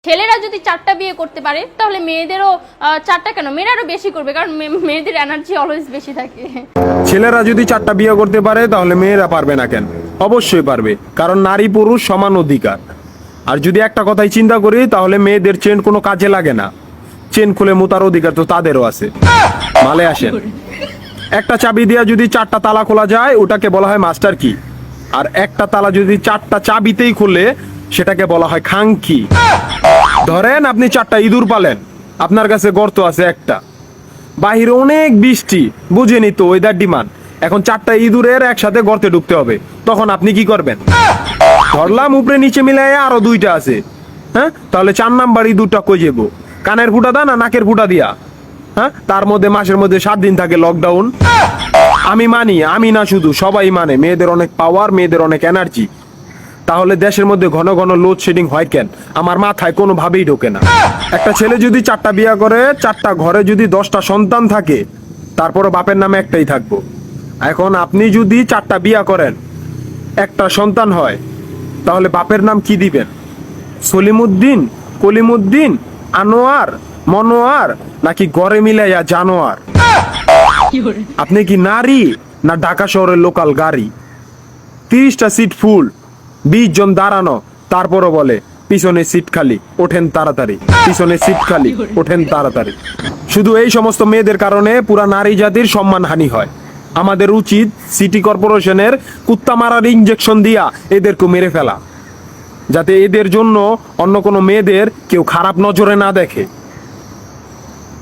ছেলেরা যদি 4টা বিয়ে করতে পারে তাহলে মেয়েদেরও 4টা কেন, মেয়েরা আরো বেশি করবে, কারণ মেয়েদের এনার্জি অলওয়েজ বেশি থাকে। ছেলেরা যদি 4টা বিয়ে করতে পারে তাহলে মেয়েরা পারবে না কেন? অবশ্যই পারবে, কারণ নারী পুরুষ সমান অধিকার। আর যদি একটা কথাই চিন্তা করি তাহলে মেয়েদের চেন কোনো কাজে লাগে না, চেন খুলে মুতার অধিকার তো তাদেরও আছে। মালে আসেন, একটা চাবি দিয়া যদি 4টা তালা খোলা যায় ওটাকে বলা হয় মাস্টার কি, আর একটা তালা যদি 4টা চাবিতেই খুলে সেটাকে বলা হয় খাঙ্কি। ধরেন আপনি 4টা ইঁদুর পালেন, আপনার কাছে গর্ত আছে একটা, বাহিরে অনেক বৃষ্টি, বুঝেনি তো ওয়েদার ডিমান্ড, এখন 4টা ইঁদুরের একসাথে গর্তে ঢুকতে হবে, তখন আপনি কি করবেন? ধরলাম উপরে নিচে মিলাই আরো 2টা আছে, হ্যাঁ, তাহলে 4 নাম্বার ইঁদুরটা কই যাবো? কানের ফুটা দা না নাকের ফুটা দিয়া? হ্যাঁ, তার মধ্যে মাসের মধ্যে 7 দিন থাকে লকডাউন। আমি মানি, আমি না শুধু সবাই মানে মেয়েদের অনেক পাওয়ার, মেয়েদের অনেক এনার্জি। তাহলে দেশের মধ্যে ঘন ঘন লোডশেডিং হয় কেন? আমার মাথায় কোনোভাবেই ঢোকে না। একটা ছেলে যদি 4টা বিয়ে করে, 4টা ঘরে যদি 10টা সন্তান থাকে, তারপরও বাপের নামে একটাই থাকবো। এখন আপনি যদি 4টা বিয়ে করেন, একটা সন্তান হয়, তাহলে বাপের নাম কি দিবেন? সলিমুদ্দিন, কলিমুদ্দিন, আনোয়ার, মনোয়ার, নাকি গড়ে মিলাইয়া জানোয়ার? আপনি কি নারী না ঢাকা শহরের লোকাল গাড়ি? 30টা সিট ফুল, 20 জন দাঁড়ানো, তারপরও বলে পিছনে সিট খালি, ওঠেন তাড়াতাড়ি, পিছনে সিট খালি, ওঠেন তাড়াতাড়ি। শুধু এই সমস্ত মেয়েদের কারণে পুরা নারী জাতির সম্মানহানি হয়। আমাদের উচিত সিটি কর্পোরেশনের কুত্তা মারার ইঞ্জেকশন দিয়া এদেরকে মেরে ফেলা, যাতে এদের জন্য অন্য কোনো মেয়েদের কেউ খারাপ নজরে না দেখে।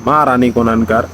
মা রানী কোনানকার।